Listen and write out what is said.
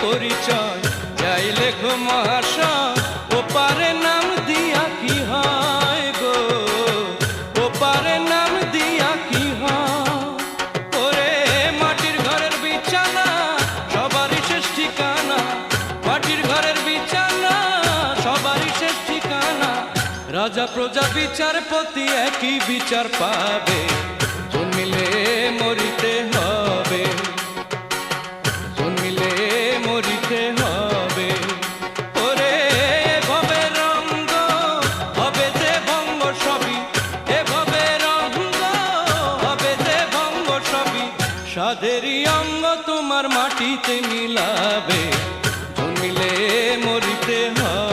পরিচয় যাই লেখো মহাশয়, ওপারে নাম দিয়া কি হয় গো, ওপারে নাম দিয়া কি হয়। ওরে মাটির ঘরের বিছানা সবারই শেষ ঠিকানা, মাটির ঘরের বিছানা সবারই শেষ ঠিকানা। রাজা প্রজা বিচারপতি একই বিচার পাবে, জন্মিলে মরিতে হবে, জন্মিলে মরিতে হবে। ওরে এভাবে রঙ্গ হবে যে ভঙ্গ সবই, এভাবে রঙ্গ হবে যে ভঙ্গ সবই। সাধেরই অঙ্গ তোমার মাটিতে মিলাবে, জন্মিলে মরিতে হবে।